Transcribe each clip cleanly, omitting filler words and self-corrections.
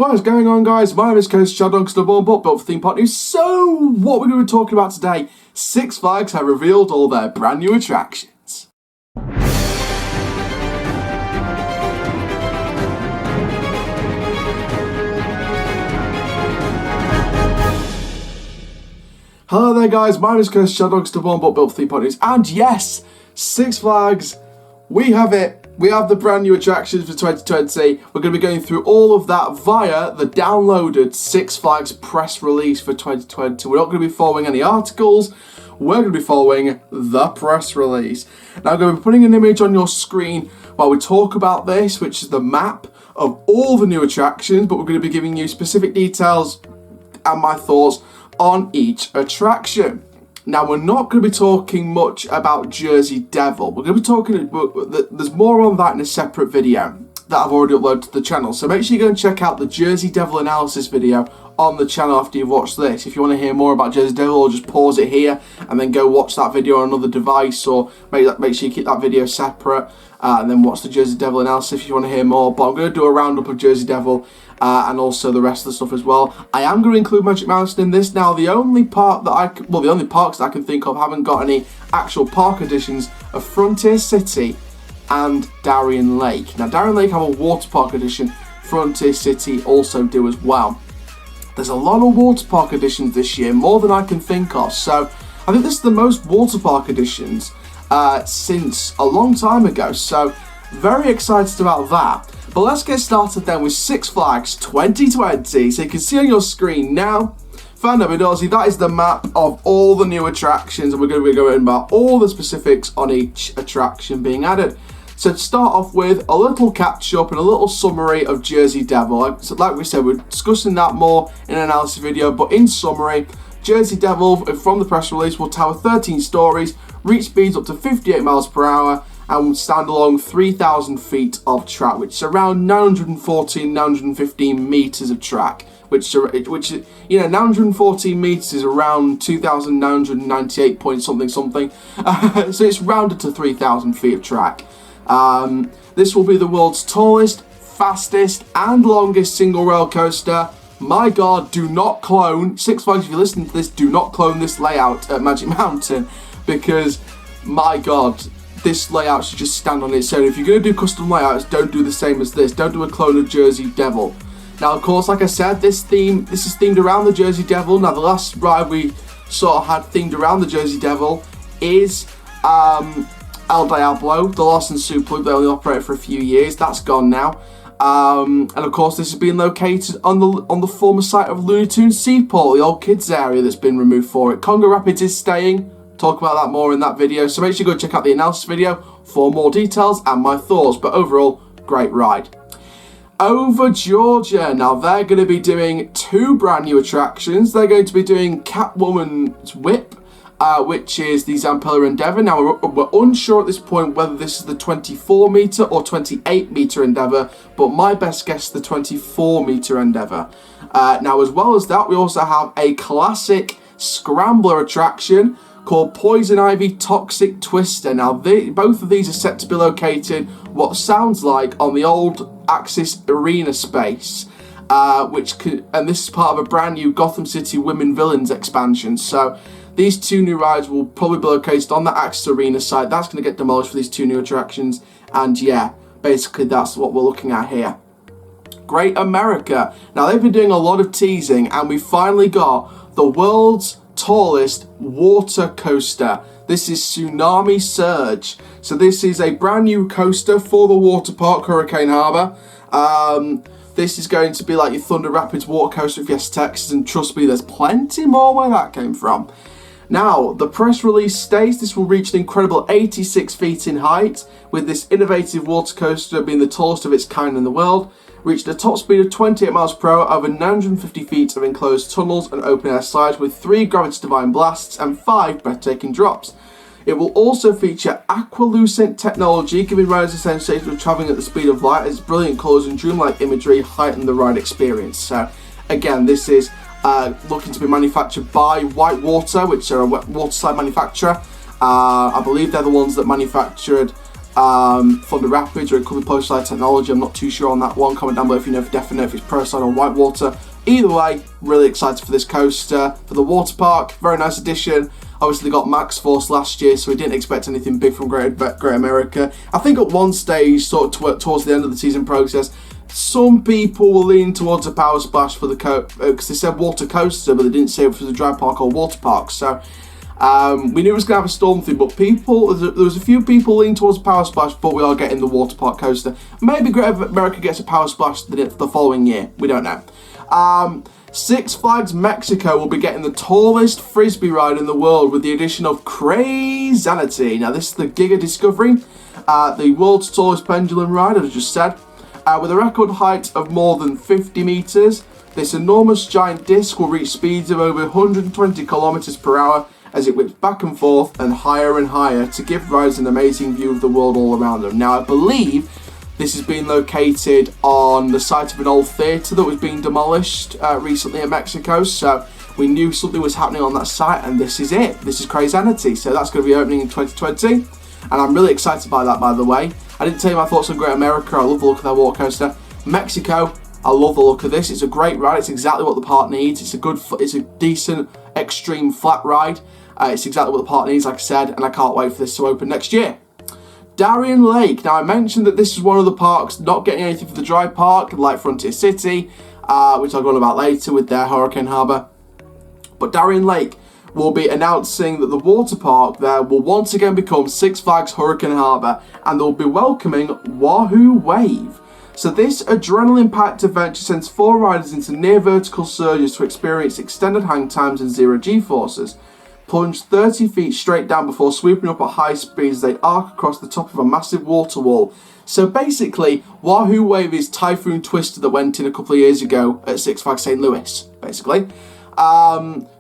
What is going on, guys? My name is Coach Chad Duncan, built for Theme Park News. So, what we're going to be talking about today, Six Flags have revealed all their brand new attractions. Hello there, guys. My name is Coach Chad Duncan, built for Theme Park News. And yes, Six Flags, we have it. We have the brand new attractions for 2020. We're going to be going through all of that via the downloaded Six Flags press release for 2020. We're not going to be following any articles. We're going to be following the press release. Now I'm going to be putting an image on your screen while we talk about this, which is the map of all the new attractions, but we're going to be giving you specific details and my thoughts on each attraction. Now, we're not going to be talking much about Jersey Devil. We're going to be talking, there's more on that in a separate video that I've already uploaded to the channel. So make sure you go and check out the Jersey Devil analysis video on the channel after you've watched this. If you want to hear more about Jersey Devil, or just pause it here and then go watch that video on another device, or make sure you keep that video separate and then watch the Jersey Devil analysis if you want to hear more. But I'm going to do a roundup of Jersey Devil and also the rest of the stuff as well. I am going to include Magic Mountain in this. Now, the only park that the only parks that I can think of haven't got any actual park additions are Frontier City and Darien Lake. Now, Darien Lake have a water park addition. Frontier City also do as well. There's a lot of water park additions this year, more than I can think of. So, I think this is the most water park additions since a long time ago. So, very excited about that. But let's get started then with Six Flags 2020. So you can see on your screen now, that is the map of all the new attractions, and we're going to be going about all the specifics on each attraction being added. So to start off with, a little catch up and a little summary of Jersey Devil. So like we said, we're discussing that more in an analysis video, but in summary, Jersey Devil from the press release will tower 13 stories, reach speeds up to 58 miles per hour, and stand along 3,000 feet of track, which is around 915 meters of track, which 914 meters is around 2,998 point something. So it's rounded to 3,000 feet of track. This will be the world's tallest, fastest, and longest single rail coaster. My God, do not clone, Six Flags, if you're listening to this, do not clone this layout at Magic Mountain, because, my God, this layout should just stand on its own. If you're going to do custom layouts, don't do the same as this. Don't do a clone of Jersey Devil. Now, of course, like I said, this is themed around the Jersey Devil. Now, the last ride we sort of had themed around the Jersey Devil is El Diablo, the Lost and Soup Loop. They only operated for a few years. That's gone now. And of course, this has been located on the former site of Looney Tunes Seaport, the old kids area that's been removed for it. Congo Rapids is staying. Talk about that more in that video, so make sure you go check out the analysis video for more details and my thoughts. But overall, great ride. Over Georgia, now they're going to be doing two brand new attractions. They're going to be doing Catwoman's Whip, which is the Zampella Endeavour. Now we're unsure at this point whether this is the 24 meter or 28 meter Endeavour, but my best guess is the 24 meter Endeavour. Now, as well as that, we also have a classic scrambler attraction called Poison Ivy Toxic Twister. Now, both of these are set to be located what sounds like on the old Axis Arena space, and this is part of a brand new Gotham City Women Villains expansion. So these two new rides will probably be located on the Axis Arena site. That's going to get demolished for these two new attractions, and yeah, basically that's what we're looking at here. Great America. Now, they've been doing a lot of teasing, and we finally got the world's tallest water coaster. This is Tsunami Surge. So this is a brand new coaster for the water park, Hurricane Harbor. This is going to be like your Thunder Rapids water coaster if you're Texas, and trust me, there's plenty more where that came from. Now, the press release states this will reach an incredible 86 feet in height, with this innovative water coaster being the tallest of its kind in the world. Reached a top speed of 28 miles per hour over 950 feet of enclosed tunnels and open air slides, with 3 gravity-defying blasts and 5 breathtaking drops. It will also feature aqualucent technology, giving riders a sensation of travelling at the speed of light, as brilliant colours and dreamlike imagery heighten the ride experience. So, again, this is looking to be manufactured by Whitewater, which are a water slide manufacturer. I believe they're the ones that manufactured Thunder Rapids, or it could be Post-Slide Technology. I'm not too sure on that one. Comment down below if you know for definite if it's Pro-Slide or Whitewater. Either way, really excited for this coaster. For the water park, very nice addition. Obviously, they got Max Force last year, so we didn't expect anything big from Great America. I think at one stage, sort of towards the end of the season process, some people were leaning towards a Power Splash for the because they said water coaster, but they didn't say it was a dry park or water park. So we knew it was going to have a storm thing, but there was a few people leaning towards Power Splash, but we are getting the water park coaster. Maybe Great America gets a Power Splash the following year. We don't know. Six Flags Mexico will be getting the tallest frisbee ride in the world with the addition of Crazanity. Now, this is the Giga Discovery, the world's tallest pendulum ride, as I just said, with a record height of more than 50 meters. This enormous giant disc will reach speeds of over 120 kilometers per hour as it whips back and forth and higher to give riders an amazing view of the world all around them. Now, I believe this has been located on the site of an old theatre that was being demolished recently in Mexico, so we knew something was happening on that site, and this is it. This is Crazanity, so that's going to be opening in 2020, and I'm really excited by that, by the way. I didn't tell you my thoughts on Great America. I love the look of their water coaster. Mexico, I love the look of this. It's a great ride. It's exactly what the park needs. It's a decent, extreme flat ride. It's exactly what the park needs, like I said, and I can't wait for this to open next year. Darien Lake. Now, I mentioned that this is one of the parks not getting anything for the dry park, like Frontier City, which I'll go on about later with their Hurricane Harbour. But Darien Lake will be announcing that the water park there will once again become Six Flags Hurricane Harbour, and they'll be welcoming Wahoo Wave. So this adrenaline-packed adventure sends 4 riders into near vertical surges to experience extended hang times and zero G-forces. Plunge 30 feet straight down before swooping up at high speeds as they arc across the top of a massive water wall. So basically, Wahoo Wave is Typhoon Twister that went in a couple of years ago at Six Flags St. Louis, basically,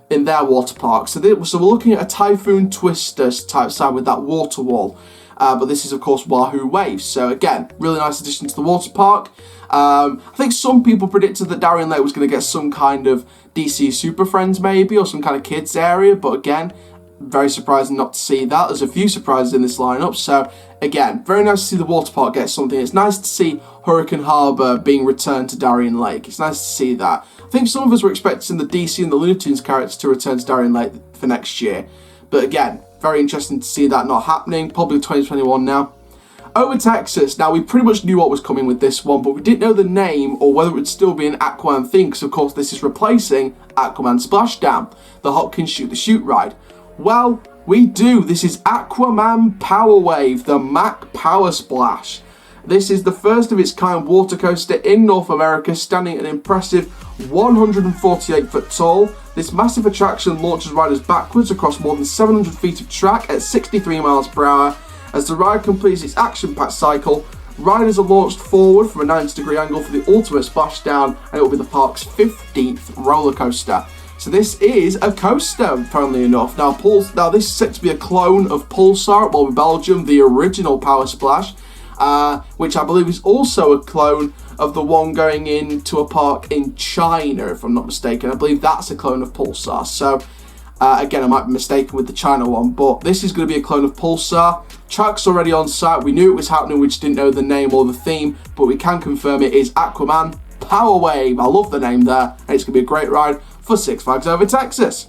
in their water park. So we're looking at a Typhoon Twister type side with that water wall. But this is, of course, Wahoo Wave. So again, really nice addition to the water park. I think some people predicted that Darien Lake was going to get some kind of DC Super Friends maybe, or some kind of kids area, but again, very surprising not to see that. There's a few surprises in this lineup, so again, very nice to see the water park get something. It's nice to see Hurricane Harbour being returned to Darien Lake. It's nice to see that. I think some of us were expecting the DC and the Looney Tunes characters to return to Darien Lake for next year, but again, very interesting to see that not happening, probably 2021 now. Over Texas, now we pretty much knew what was coming with this one, but we didn't know the name or whether it would still be an Aquaman theme, because of course this is replacing Aquaman Splashdown, the Hopkins Shoot the Chute ride. Well, we do. This is Aquaman Power Wave, the Mac Power Splash. This is the first of its kind water coaster in North America, standing at an impressive 148 foot tall. This massive attraction launches riders backwards across more than 700 feet of track at 63 miles per hour. As the ride completes its action-packed cycle, riders are launched forward from a 90-degree angle for the ultimate splashdown, and it will be the park's 15th roller coaster. So this is a coaster, funnily enough. Now this is set to be a clone of Pulsar at Walibi Belgium, the original Power Splash, which I believe is also a clone of the one going into a park in China, if I'm not mistaken. I believe that's a clone of Pulsar. So again, I might be mistaken with the China one, but this is going to be a clone of Pulsar. Track's already on site. We knew it was happening, we just didn't know the name or the theme, but we can confirm it is Aquaman Power Wave. I love the name there, and it's going to be a great ride for Six Flags Over Texas.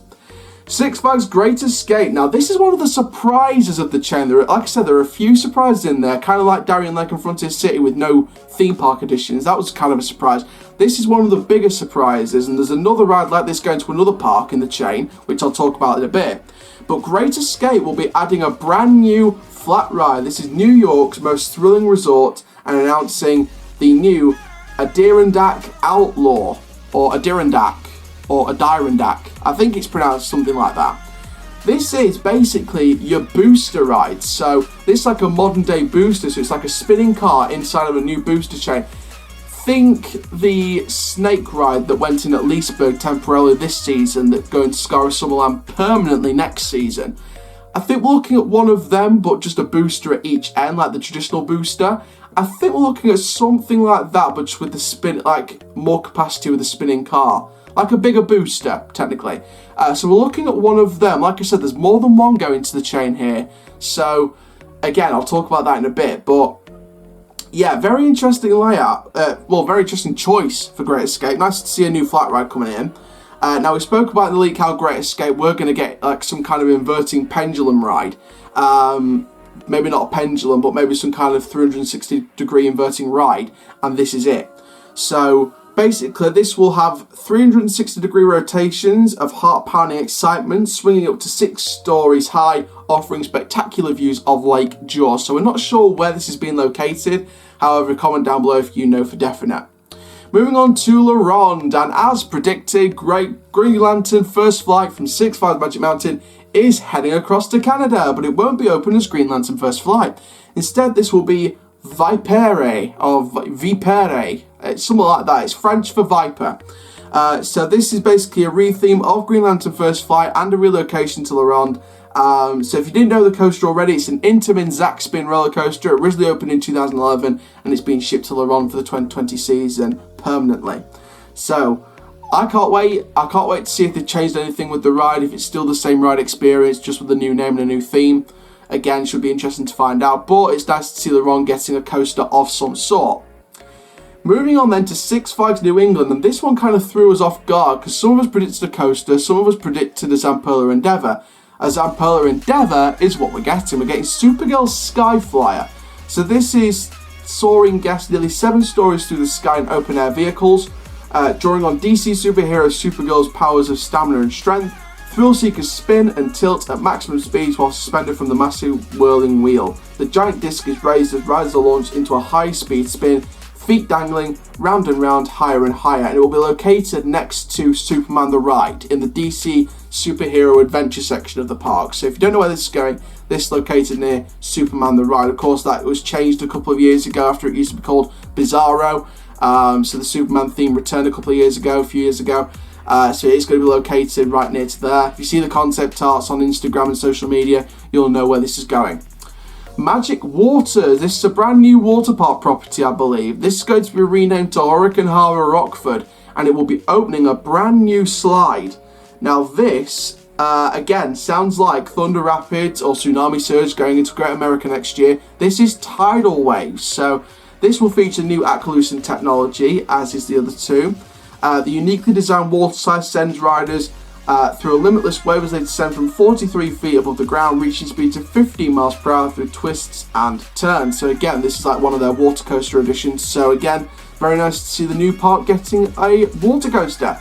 Six Flags Great Escape. Now, this is one of the surprises of the chain. Like I said, there are a few surprises in there, kind of like Darien Lake and Frontier City with no theme park additions. That was kind of a surprise. This is one of the biggest surprises, and there's another ride like this going to another park in the chain, which I'll talk about in a bit. But Great Escape will be adding a brand new flat ride. This is New York's most thrilling resort, and announcing the new Adirondack Outlaw, or Adirondack, or Adirondack. I think it's pronounced something like that. This is basically your booster ride. So this is like a modern day booster, so it's like a spinning car inside of a new booster chain. Think the snake ride that went in at Leesburg temporarily this season, that's going to Scar of Summerland permanently next season. I think we're looking at one of them, but just a booster at each end, like the traditional booster. I think we're looking at something like that, but just with the spin, like more capacity with the spinning car. Like a bigger booster, technically. So we're looking at one of them. Like I said, there's more than one going to the chain here. So again, I'll talk about that in a bit, but yeah, very interesting layout. Very interesting choice for Great Escape. Nice to see a new flat ride coming in. Now, we spoke about in the leak how Great Escape we're going to get like some kind of inverting pendulum ride. Maybe not a pendulum, but maybe some kind of 360-degree inverting ride, and this is it. So basically, this will have 360-degree rotations of heart-pounding excitement, swinging up to 6 stories high, offering spectacular views of Lake Jaws. So we're not sure where this is being located. However, comment down below if you know for definite. Moving on to La Ronde, and as predicted, Great Green Lantern First Flight from Six Flags Magic Mountain is heading across to Canada, but it won't be open as Green Lantern First Flight. Instead, this will be Vipere, or Vipere, it's something like that. It's French for Viper. So this is basically a re-theme of Green Lantern First Flight and a relocation to La Ronde. So if you didn't know the coaster already, it's an Intamin Zack Spin roller coaster. It originally opened in 2011 and it's been shipped to La Ronde for the 2020 season permanently. So I can't wait. I can't wait to see if they've changed anything with the ride, if it's still the same ride experience, just with a new name and a new theme. Again, should be interesting to find out, but it's nice to see La Ronde getting a coaster of some sort. Moving on then to Six Flags New England, and this one kind of threw us off guard because some of us predicted a coaster, some of us predicted a Zamperla Endeavour. A Zamperla Endeavour is what we're getting. We're getting Supergirl Skyflyer. So this is soaring guests nearly 7 stories through the sky in open air vehicles, drawing on DC superhero Supergirl's powers of stamina and strength. Thrill seekers spin and tilt at maximum speeds while suspended from the massive whirling wheel. The giant disc is raised as riders are launched into a high-speed spin, feet dangling round and round, higher and higher, and it will be located next to Superman the Ride in the DC Superhero Adventure section of the park. So if you don't know where this is going, this is located near Superman the Ride. Of course, that was changed a couple of years ago after it used to be called Bizarro. So the Superman theme returned a few years ago. So it's going to be located right near to there. If you see the concept arts on Instagram and social media, you'll know where this is going. Magic Waters. This is a brand new water park property, I believe. This is going to be renamed to Hurricane Harbor Rockford, and it will be opening a brand new slide. Now this, again, sounds like Thunder Rapids or Tsunami Surge going into Great America next year. This is Tidal Waves, so this will feature new aqualucent technology, as is the other two. The uniquely designed water slide sends riders through a limitless wave as they descend from 43 feet above the ground, reaching speeds of 15 miles per hour through twists and turns. So again, this is like one of their water coaster editions. So again, very nice to see the new park getting a water coaster.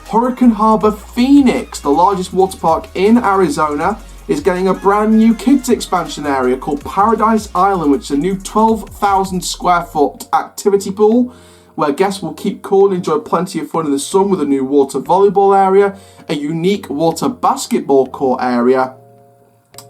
Hurricane Harbor Phoenix, the largest water park in Arizona, is getting a brand new kids expansion area called Paradise Island, which is a new 12,000 square foot activity pool, where guests will keep cool and enjoy plenty of fun in the sun with a new water volleyball area, a unique water basketball court area,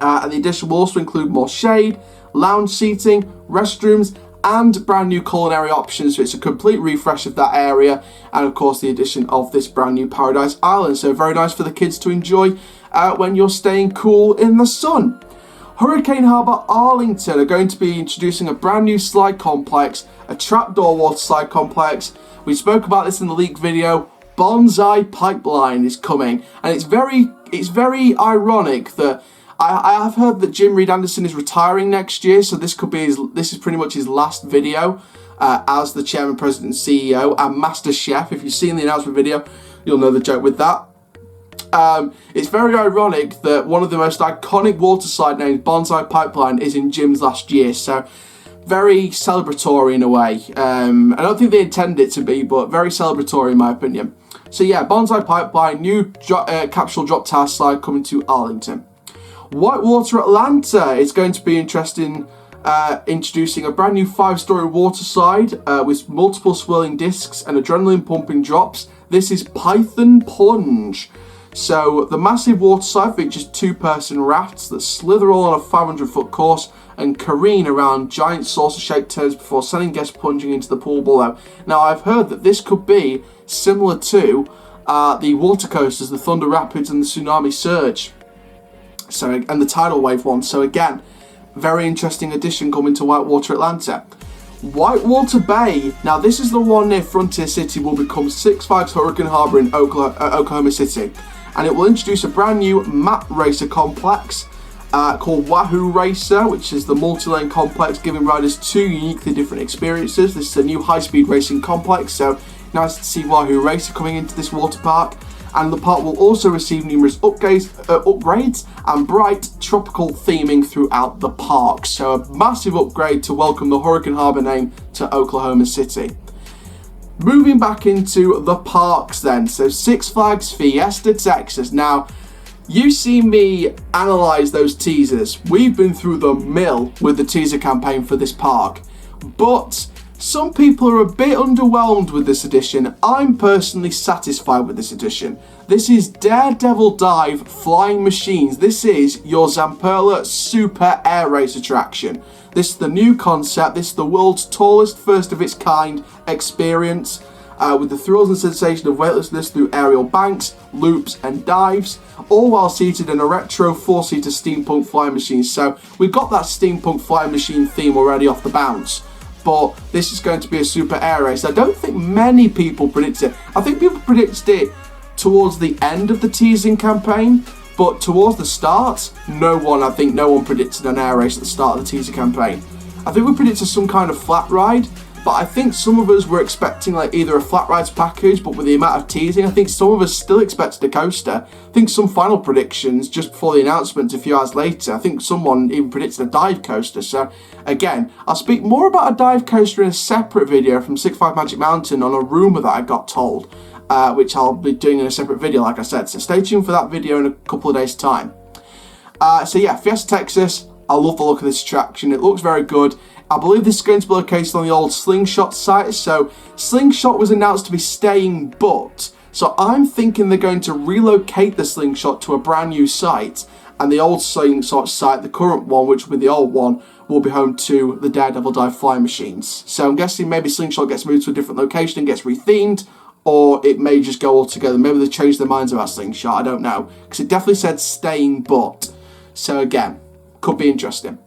and the addition will also include more shade, lounge seating, restrooms, and brand new culinary options. So it's a complete refresh of that area, and of course the addition of this brand new Paradise Island. So very nice for the kids to enjoy when you're staying cool in the sun. Hurricane Harbor Arlington are going to be introducing a brand new slide complex, a trapdoor water slide complex. We spoke about this in the leaked video. Bonsai Pipeline is coming, and it's very ironic that I have heard that Jim Reed Anderson is retiring next year, so this is pretty much his last video as the chairman, president, CEO, and master chef. If you've seen the announcement video, you'll know the joke with that. It's very ironic that one of the most iconic water slide names, Bonsai Pipeline, is in Jim's last year, so very celebratory in a way. I don't think they intended it to be, but very celebratory in my opinion. So yeah, Bonsai Pipeline, new capsule drop tower slide coming to Arlington. Whitewater Atlanta is going to be interesting, introducing a brand new 5-story water slide with multiple swirling discs and adrenaline pumping drops. This is Python Plunge. So the massive water slide features 2-person rafts that slither all on a 500-foot course and careen around giant saucer-shaped turns before sending guests plunging into the pool below. Now I've heard that this could be similar to the water coasters, the Thunder Rapids and the Tsunami Surge, and the Tidal Wave one. So again, very interesting addition coming to Whitewater Atlanta. Whitewater Bay, now this is the one near Frontier City, will become Six Flags Hurricane Harbor in Oklahoma City, and it will introduce a brand new map racer complex called Wahoo Racer, which is the multi-lane complex, giving riders two uniquely different experiences. This is a new high-speed racing complex, so nice to see Wahoo Racer coming into this water park. And the park will also receive numerous upgrades and bright tropical theming throughout the park. So a massive upgrade to welcome the Hurricane Harbor name to Oklahoma City. Moving back into the parks then, so Six Flags Fiesta Texas. Now, you see me analyse those teasers. We've been through the mill with the teaser campaign for this park, but some people are a bit underwhelmed with this edition. I'm personally satisfied with this edition. This is Daredevil Dive Flying Machines. This is your Zamperla Super Air Race attraction. This is the new concept. This is the world's tallest, first of its kind experience, with the thrills and sensation of weightlessness through aerial banks, loops and dives, all while seated in a retro 4-seater steampunk flying machine. So we've got that steampunk flying machine theme already off the bounce, but this is going to be a super air race. I don't think many people predicted it. I think people predicted it towards the end of the teasing campaign, but towards the start, no one predicted an air race at the start of the teaser campaign. I think we predicted some kind of flat ride, but I think some of us were expecting like either a flat rides package, but with the amount of teasing, I think some of us still expected a coaster. I think some final predictions just before the announcement a few hours later, I think someone even predicted a dive coaster. So again, I'll speak more about a dive coaster in a separate video from Six Flags Magic Mountain on a rumour that I got told, which I'll be doing in a separate video, like I said. So stay tuned for that video in a couple of days' time. So yeah, Fiesta Texas, I love the look of this attraction. It looks very good. I believe this is going to be located on the old Slingshot site. So Slingshot was announced to be staying, but so I'm thinking they're going to relocate the Slingshot to a brand new site, and the old Slingshot site, the current one, which will be the old one, will be home to the Daredevil Dive flying machines. So I'm guessing maybe Slingshot gets moved to a different location and gets rethemed, or it may just go all together. Maybe they changed their minds about Slingshot, I don't know, because it definitely said staying, but. So again, could be interesting.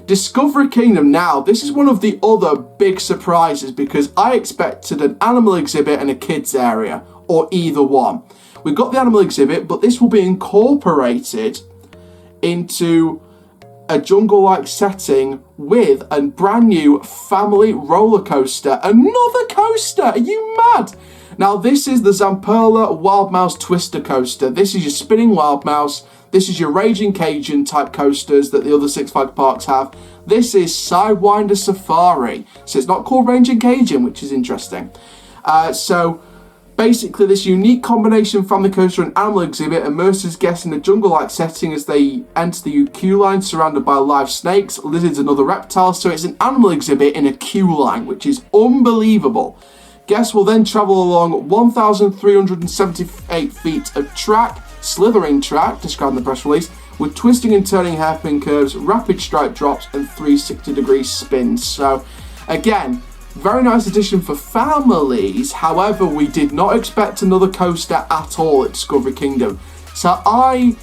Discovery Kingdom. Now, this is one of the other big surprises because I expected an animal exhibit and a kids area, or either one. We've got the animal exhibit, but this will be incorporated into a jungle-like setting with a brand new family roller coaster. Another coaster! Are you mad? Now, this is the Zamperla Wild Mouse Twister Coaster. This is your spinning Wild Mouse. This is your Raging Cajun type coasters that the other Six Flags parks have. This is Sidewinder Safari. So it's not called Raging Cajun, which is interesting. So basically this unique combination family coaster and animal exhibit immerses guests in a jungle-like setting as they enter the queue line surrounded by live snakes, lizards and other reptiles. So it's an animal exhibit in a queue line, which is unbelievable. Guests will then travel along 1,378 feet of track, slithering track, described in the press release, with twisting and turning hairpin curves, rapid strike drops, and 360-degree spins. So, again, very nice addition for families. However, we did not expect another coaster at all at Discovery Kingdom. So I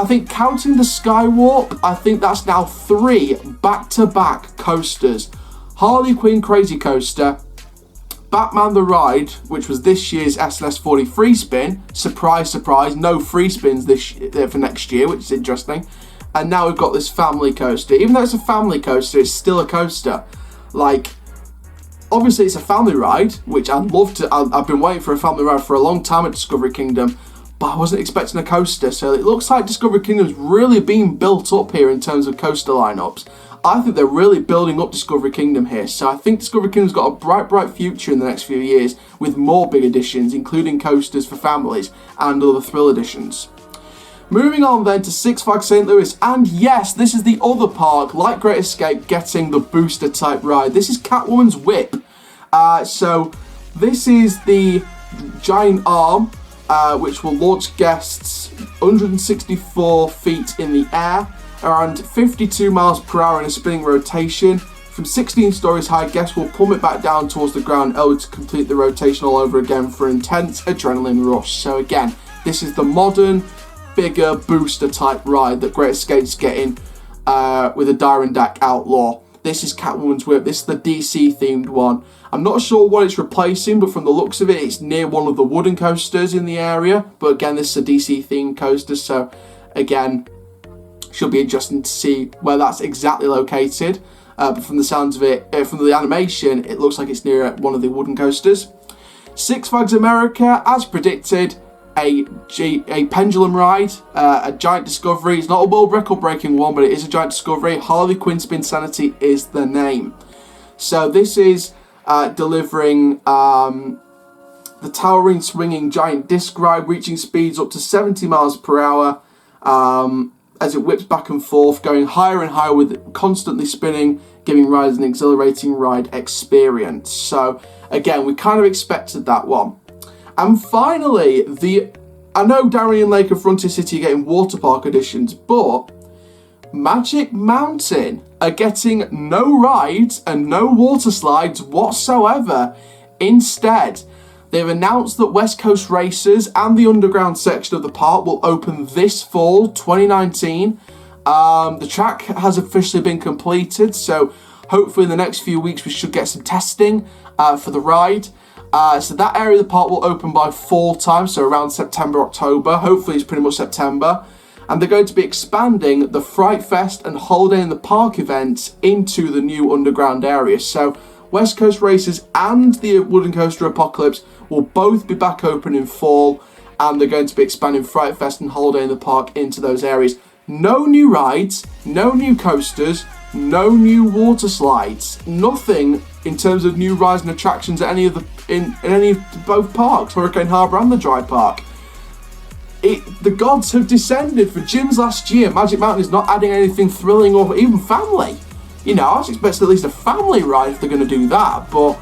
think counting the Skywalk, I think that's now 3 back-to-back coasters. Harley Quinn Crazy Coaster, Batman the Ride, which was this year's SNS 40 free spin. Surprise, surprise, no free spins for next year, which is interesting. And now we've got this family coaster. Even though it's a family coaster, it's still a coaster. Like, obviously it's a family ride, which I'd love to. I've been waiting for a family ride for a long time at Discovery Kingdom, but I wasn't expecting a coaster. So it looks like Discovery Kingdom's really being built up here in terms of coaster lineups. I think they're really building up Discovery Kingdom here. So I think Discovery Kingdom's got a bright, bright future in the next few years with more big additions, including coasters for families and other thrill additions. Moving on then to Six Flags St. Louis. And yes, this is the other park, like Great Escape, getting the booster type ride. This is Catwoman's Whip. So this is the giant arm, which will launch guests 164 feet in the air, around 52 miles per hour in a spinning rotation. From 16 stories high, guests will plummet back down towards the ground, only to complete the rotation all over again for an intense adrenaline rush. So again, this is the modern, bigger booster type ride that Great Escape's getting with a Diron Deck Outlaw. This is Catwoman's Whip. This is the DC themed one. I'm not sure what it's replacing, but from the looks of it, it's near one of the wooden coasters in the area. But again, this is a DC themed coaster, so again, Should be interesting to see where that's exactly located. But from the sounds of it, from the animation, it looks like it's near one of the wooden coasters. Six Flags America, as predicted, a pendulum ride, a giant discovery. It's not a world record breaking one, but it is a giant discovery. Harley Quinn Spinsanity is the name. So this is delivering the towering swinging giant disc ride, reaching speeds up to 70 miles per hour as it whips back and forth, going higher and higher with constantly spinning, giving riders an exhilarating ride experience. So again, we kind of expected that one. And finally, I know Darien Lake and Frontier City are getting water park additions, but Magic Mountain are getting no rides and no water slides whatsoever. Instead, they've announced that West Coast Racers and the underground section of the park will open this fall, 2019. The track has officially been completed, so hopefully in the next few weeks we should get some testing for the ride. So that area of the park will open by fall time, so around September, October. Hopefully it's pretty much September. And they're going to be expanding the Fright Fest and Holiday in the Park events into the new underground area. So West Coast Racers and the Wooden Coaster Apocalypse will both be back open in fall, and they're going to be expanding Fright Fest and Holiday in the Park into those areas. No new rides, no new coasters, no new water slides, nothing in terms of new rides and attractions at any of in any of both parks, Hurricane Harbour and the Dry Park. The gods have descended for gyms last year. Magic Mountain is not adding anything thrilling or even family. You know, I was expecting at least a family ride if they're going to do that, but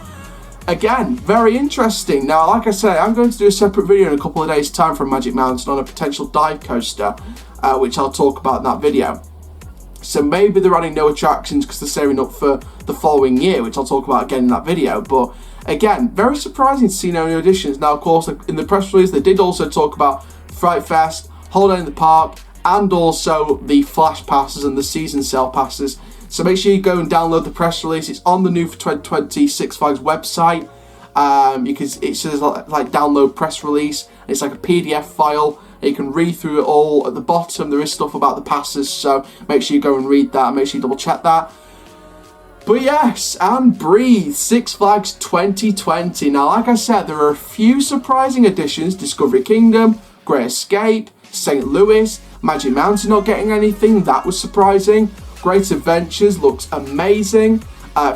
again, very interesting. Now, like I say, I'm going to do a separate video in a couple of days' time from Magic Mountain on a potential dive coaster, which I'll talk about in that video. So maybe they're adding no attractions because they're saving up for the following year, which I'll talk about again in that video. But again, very surprising to see no new additions. Now, of course, in the press release, they did also talk about Fright Fest, Holiday in the Park, and also the Flash Passes and the Season Sale Passes. So make sure you go and download the press release. It's on the new for 2020 Six Flags website. It says like download press release. It's like a PDF file. You can read through it all. At the bottom there is stuff about the passes, so make sure you go and read that. Make sure you double check that. But yes, and breathe, Six Flags 2020. Now, like I said, there are a few surprising additions. Discovery Kingdom, Great Escape, St. Louis, Magic Mountain not getting anything. That was surprising. Great Adventures looks amazing.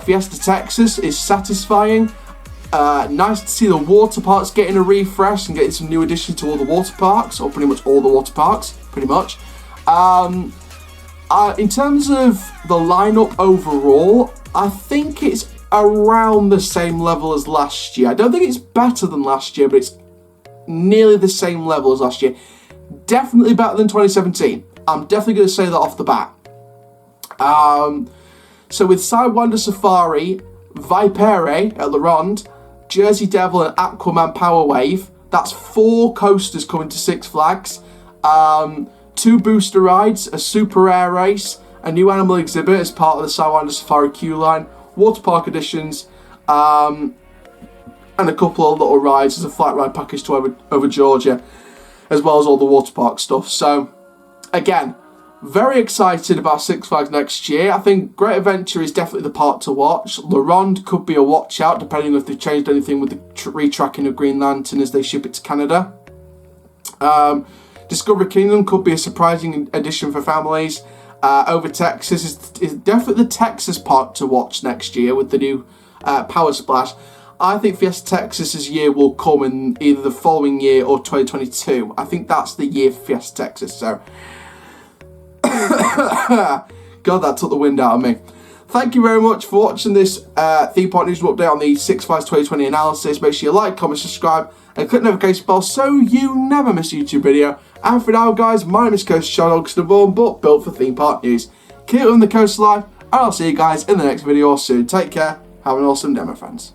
Fiesta Texas is satisfying. Nice to see the water parks getting a refresh and getting some new additions to all the water parks, or pretty much all the water parks, pretty much. In terms of the lineup overall, I think it's around the same level as last year. I don't think it's better than last year, but it's nearly the same level as last year. Definitely better than 2017. I'm definitely going to say that off the bat. So with Sidewinder Safari, Vipere at La Ronde, Jersey Devil and Aquaman Power Wave, that's 4 coasters coming to Six Flags. 2 booster rides, a super air race, a new animal exhibit as part of the Sidewinder Safari queue line, water park additions, and a couple of little rides as a flight ride package to over Georgia, as well as all the water park stuff. So again, very excited about Six Flags next year. I think Great Adventure is definitely the park to watch. La Ronde could be a watch out, depending if they've changed anything with the retracking of Green Lantern as they ship it to Canada. Discovery Kingdom could be a surprising addition for families. Over Texas is definitely the Texas park to watch next year with the new Power Splash. I think Fiesta Texas's year will come in either the following year or 2022. I think that's the year for Fiesta Texas. So, God, that took the wind out of me. Thank you very much for watching this Theme Park Newsroom update on the Six Flags 2020 analysis. Make sure you like, comment, subscribe, and click the notification bell so you never miss a YouTube video. And for now, guys, my name is Coach Shadowx, but built for Theme Park News. Keep it on the coastline, and I'll see you guys in the next video soon. Take care. Have an awesome day, my friends.